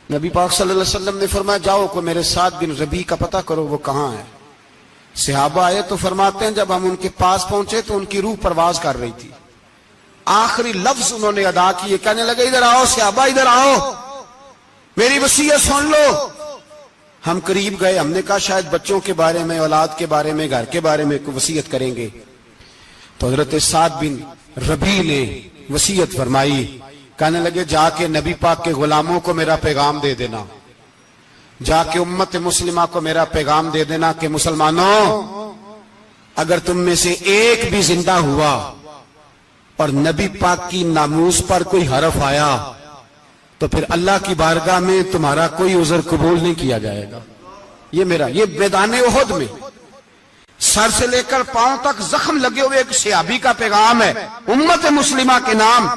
نبی پاک صلی اللہ علیہ وسلم نے فرمایا جاؤ کو میرے سعد بن ربیع کا پتہ کرو وہ کہاں ہے۔ صحابہ آئے تو فرماتے ہیں جب ہم ان کے پاس پہنچے تو ان کی روح پرواز کر رہی تھی، آخری لفظ انہوں نے ادا کیے، کہنے لگے ادھر آؤ صحابہ، ادھر آؤ، میری وصیت سن لو۔ ہم قریب گئے، ہم نے کہا شاید بچوں کے بارے میں، اولاد کے بارے میں، گھر کے بارے میں کوئی وصیت کریں گے۔ تو حضرت سعد بن ربیع نے وصیت فرمائی، کہنے لگے جا کے نبی پاک کے غلاموں کو میرا پیغام دے دینا، جا کے امت مسلمہ کو میرا پیغام دے دینا کہ مسلمانوں اگر تم میں سے ایک بھی زندہ ہوا اور نبی پاک کی ناموس پر کوئی حرف آیا تو پھر اللہ کی بارگاہ میں تمہارا کوئی عذر قبول نہیں کیا جائے گا۔ یہ میدان احد میں سر سے لے کر پاؤں تک زخم لگے ہوئے ایک صحابی کا پیغام ہے امت مسلمہ کے نام۔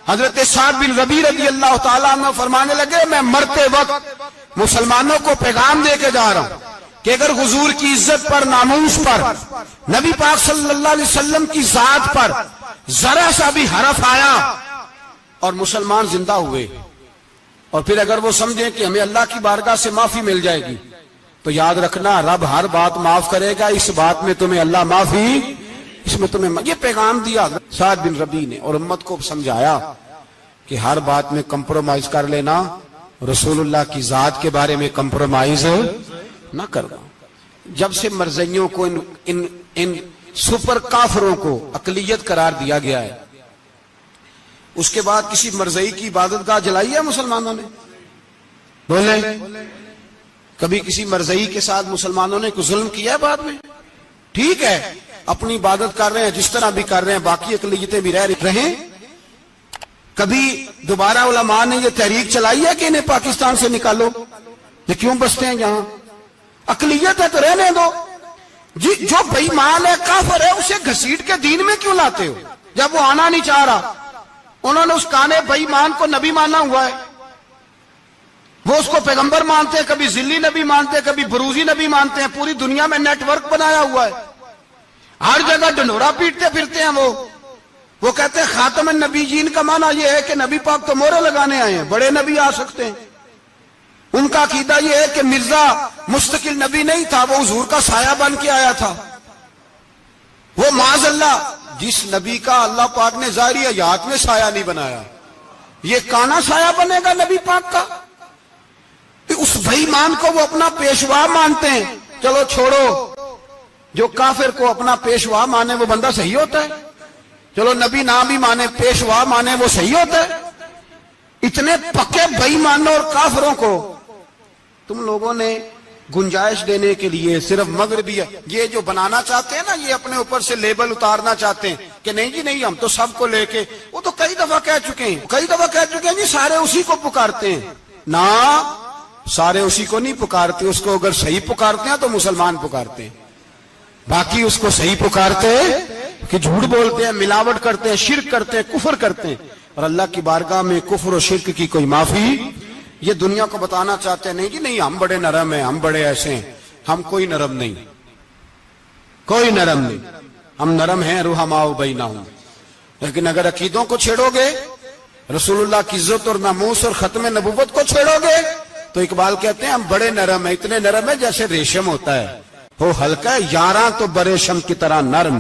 حضرت سعد بن ربیع رضی اللہ تعالیٰ عنہ فرمانے لگے میں مرتے وقت مسلمانوں کو پیغام دے کے جا رہا ہوں کہ اگر حضور کی عزت پر، ناموس پر، نبی پاک صلی اللہ علیہ وسلم کی ذات پر ذرا سا بھی حرف آیا اور مسلمان زندہ ہوئے، اور پھر اگر وہ سمجھیں کہ ہمیں اللہ کی بارگاہ سے معافی مل جائے گی، تو یاد رکھنا رب ہر بات معاف کرے گا، اس بات میں تمہیں اللہ معافی، اس میں تمہیں یہ پیغام دیا سعد بن ربیع نے، اور امت کو سمجھایا کہ ہر بات میں کمپرومائز کر لینا، رسول اللہ کی ذات کے بارے میں کمپرومائز نہ کرنا۔ جب سے مرزائیوں کو ان سپر کافروں کو اقلیت قرار دیا گیا ہے، اس کے بعد کسی مرزائی کی عبادت گاہ جلائی ہے مسلمانوں نے؟ بولے کبھی کسی مرزائی کے ساتھ مسلمانوں نے کوئی ظلم کیا ہے؟ بعد میں ٹھیک ہے اپنی عبادت کر رہے ہیں جس طرح بھی کر رہے ہیں، باقی اقلیتیں بھی رہیں۔ کبھی دوبارہ علماء نے یہ تحریک چلائی ہے کہ انہیں پاکستان سے نکالو، یہ کیوں بستے ہیں یہاں؟ اقلیت ہے تو رہنے دو۔ جو بے ایمان ہے، کافر ہے، اسے گھسیٹ کے دین میں کیوں لاتے ہو جب وہ آنا نہیں چاہ رہا؟ انہوں نے اس کانے بے ایمان کو نبی مانا ہوا ہے، وہ اس کو پیغمبر مانتے ہیں، کبھی ذلی نبی مانتے ہیں، کبھی بروزی نبی مانتے ہیں، پوری دنیا میں نیٹ ورک بنایا ہوا ہے، ہر جگہ ڈنڈورا پیٹتے پھرتے ہیں۔ وہ کہتے ہیں خاتم النبیین کا معنی یہ ہے کہ نبی پاک تو مہرے لگانے آئے ہیں، بڑے نبی آ سکتے ہیں۔ ان کا عقیدہ یہ ہے کہ مرزا مستقل نبی نہیں تھا، وہ حضور کا سایہ بن کے آیا تھا۔ وہ معاذ اللہ جس نبی کا اللہ پاک نے ظاہری حیات میں سایہ نہیں بنایا، یہ کانا سایہ بنے گا نبی پاک کا؟ اس بے ایمان کو وہ اپنا پیشوا مانتے ہیں۔ چلو چھوڑو، جو کافر کو اپنا پیشوا مانے وہ بندہ صحیح ہوتا ہے؟ چلو نبی نام بھی مانے، پیشوا مانے، وہ صحیح ہوتا ہے؟ اتنے پکے بے ایمانوں اور کافروں کو تم لوگوں نے گنجائش دینے کے لیے صرف مغربی یہ جو بنانا چاہتے ہیں نا، یہ اپنے اوپر سے لیبل اتارنا چاہتے ہیں کہ نہیں جی نہیں، ہم تو سب کو لے کے، وہ تو کئی دفعہ کہہ چکے ہیں جی سارے اسی کو پکارتے ہیں۔ نہ، سارے اسی کو نہیں پکارتے، اس کو اگر صحیح پکارتے ہیں تو مسلمان پکارتے ہیں، باقی اس کو صحیح پکارتے کہ جھوٹ بولتے ہیں، ملاوٹ کرتے ہیں، شرک کرتے ہیں، کفر کرتے ہیں، اور اللہ کی بارگاہ میں کفر و شرک کی کوئی معافی۔ یہ دنیا کو بتانا چاہتے ہیں نہیں جی نہیں، ہم بڑے نرم ہیں، ہم بڑے ایسے ہیں۔ ہم کوئی نرم نہیں، کوئی نرم نہیں، ہم نرم ہیں رحماء بینہم۔ لیکن اگر عقیدوں کو چھیڑو گے، رسول اللہ کی عزت اور ناموس اور ختم نبوت کو چھیڑو گے، تو اقبال کہتے ہیں ہم بڑے نرم ہیں، اتنے نرم ہیں جیسے ریشم ہوتا ہے، ہو ہلکا ہے یاراں تو بریشم کی طرح نرم،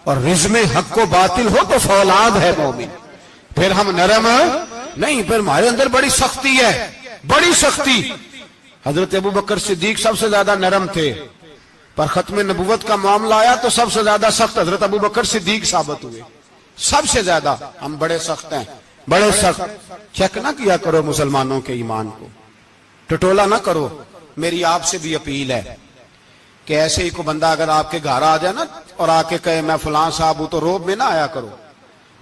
اور رزم حق و باطل ہو تو فولاد ہے مومن۔ پھر ہم نرم نہیں، پھر ہمارے اندر بڑی سختی ہے، بڑی سختی۔ حضرت ابو بکر صدیق سب سے زیادہ نرم تھے، پر ختم نبوت کا معاملہ آیا تو سب سے زیادہ سخت حضرت ابو بکر صدیق ثابت ہوئے، سب سے زیادہ۔ ہم بڑے سخت ہیں، بڑے سخت۔ چیک نہ کیا کرو مسلمانوں کے ایمان کو، ٹٹولا نہ کرو. میری آپ سے بھی اپیل ہے کہ ایسے ہی کو بندہ اگر آپ کے گھر آ جائے نا اور آ کے کہے میں فلاں صاحب ہوں تو روب میں نہ آیا کرو.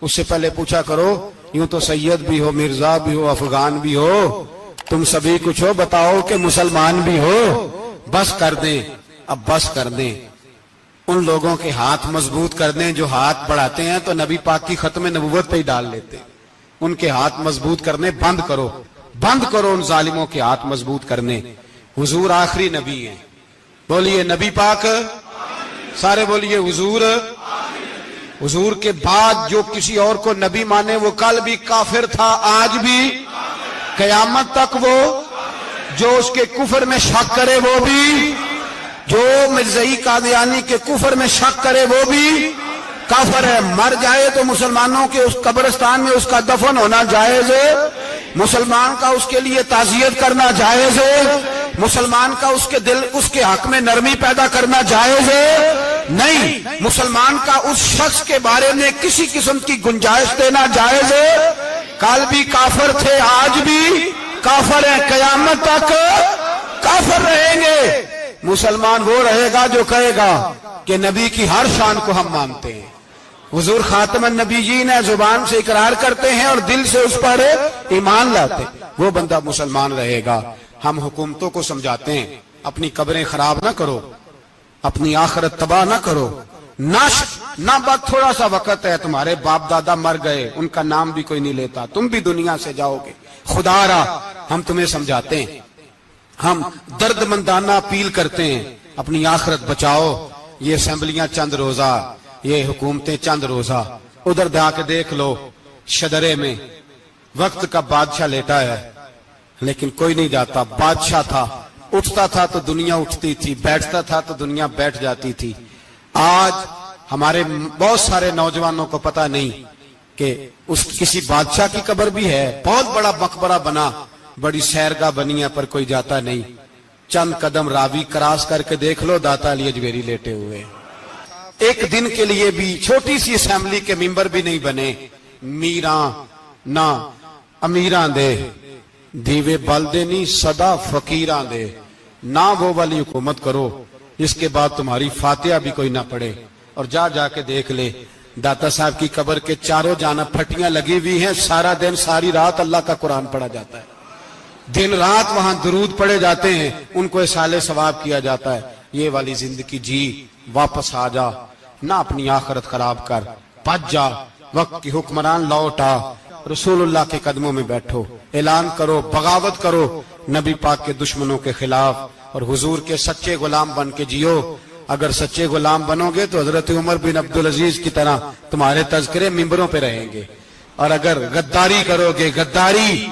اس سے پہلے پوچھا کرو یوں تو سید بھی ہو, مرزا بھی ہو, افغان بھی ہو, تم سبھی کچھ ہو, بتاؤ کہ مسلمان بھی ہو. بس کر دیں, اب بس کر دیں. ان لوگوں کے ہاتھ مضبوط کر دیں جو ہاتھ بڑھاتے ہیں تو نبی پاک کی ختم نبوت پہ ہی ڈال لیتے. ان کے ہاتھ مضبوط کرنے بند کرو, بند کرو ان ظالموں کے ہاتھ مضبوط کرنے. حضور آخری نبی ہیں. بولیے نبی پاک, سارے بولیے حضور. حضور کے بعد جو کسی اور کو نبی مانے وہ کل بھی کافر تھا, آج بھی, قیامت تک وہ. جو اس کے کفر میں شک کرے وہ بھی, جو مرزائی قادیانی کے کفر میں شک کرے وہ بھی کافر ہے. مر جائے تو مسلمانوں کے اس قبرستان میں اس کا دفن ہونا جائز ہے. مسلمان کا اس کے لیے تعزیت کرنا جائز ہے. مسلمان کا اس کے دل, اس کے حق میں نرمی پیدا کرنا جائز ہے نہیں. مسلمان کا اس شخص کے بارے میں کسی قسم کی گنجائش دینا جائز ہے. کل بھی کافر تھے, آج بھی کافر ہیں, قیامت تک کافر رہیں گے. مسلمان وہ رہے گا جو کہے گا کہ نبی کی ہر شان کو ہم مانتے ہیں. حضور خاتم النبیین ہے, زبان سے اقرار کرتے ہیں اور دل سے اس پر ایمان لاتے, وہ بندہ مسلمان رہے گا. ہم حکومتوں کو سمجھاتے ہیں اپنی قبریں خراب نہ کرو, اپنی آخرت تباہ نہ کرو. نہ بات تھوڑا سا وقت ہے, تمہارے باپ دادا مر گئے, ان کا نام بھی کوئی نہیں لیتا, تم بھی دنیا سے جاؤ گے. خدا را ہم تمہیں سمجھاتے ہیں, ہم درد مندانہ اپیل کرتے ہیں, اپنی آخرت بچاؤ. یہ اسمبلیاں چند روزہ, یہ حکومتیں چند روزہ. ادھر جا کے دیکھ لو شدرے میں وقت کا بادشاہ لیٹا ہے لیکن کوئی نہیں جاتا. بادشاہ تھا, اٹھتا تھا تو دنیا اٹھتی تھی, بیٹھتا تھا تو دنیا بیٹھ جاتی تھی. آج ہمارے بہت سارے نوجوانوں کو پتہ نہیں کہ اس کسی بادشاہ کی قبر بھی ہے. بہت بڑا مقبرہ بنا, بڑی سیرگاہ بنی ہے, پر کوئی جاتا نہیں. چند قدم راوی کراس کر کے دیکھ لو, داتا علی اجمیری لیٹے ہوئے. ایک دن کے لیے بھی چھوٹی سی اسمبلی کے ممبر بھی نہیں بنے. میراں نہ امیراں دے, دیوے بل دے نہیں صدا فقیراں دے. نہ وہ والی حکومت کرو جس کے بعد تمہاری فاتحہ بھی کوئی نہ پڑے. اور جا کے دیکھ لے, داتا صاحب کی قبر کے چاروں جانب پھٹیاں لگی ہوئی ہیں. سارا دن ساری رات اللہ کا قرآن پڑھا جاتا ہے, دن رات وہاں درود پڑھے جاتے ہیں, ان کو اصالہ ثواب کیا جاتا ہے. یہ والی زندگی جی, واپس آ جا, نہ اپنی آخرت خراب کر, بچ جا. وقت کی حکمران لوٹ آ, رسول اللہ کے قدموں میں بیٹھو, اعلان کرو, بغاوت کرو نبی پاک کے دشمنوں کے خلاف, اور حضور کے سچے غلام بن کے جیو. اگر سچے غلام بنو گے تو حضرت عمر بن عبدالعزیز کی طرح تمہارے تذکرے ممبروں پہ رہیں گے. اور اگر غداری کرو گے, غداری,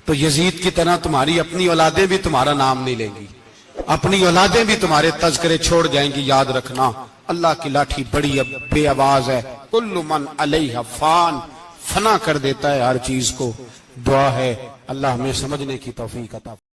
تو یزید کی طرح تمہاری اپنی اولادیں بھی تمہارا نام نہیں لیں گی, اپنی اولادیں بھی تمہارے تذکرے چھوڑ جائیں گی. یاد رکھنا اللہ کی لاٹھی بڑی بے آواز ہے. کل من علیہ فان, فنا کر دیتا ہے ہر چیز کو. دعا ہے اللہ ہمیں سمجھنے کی توفیق عطا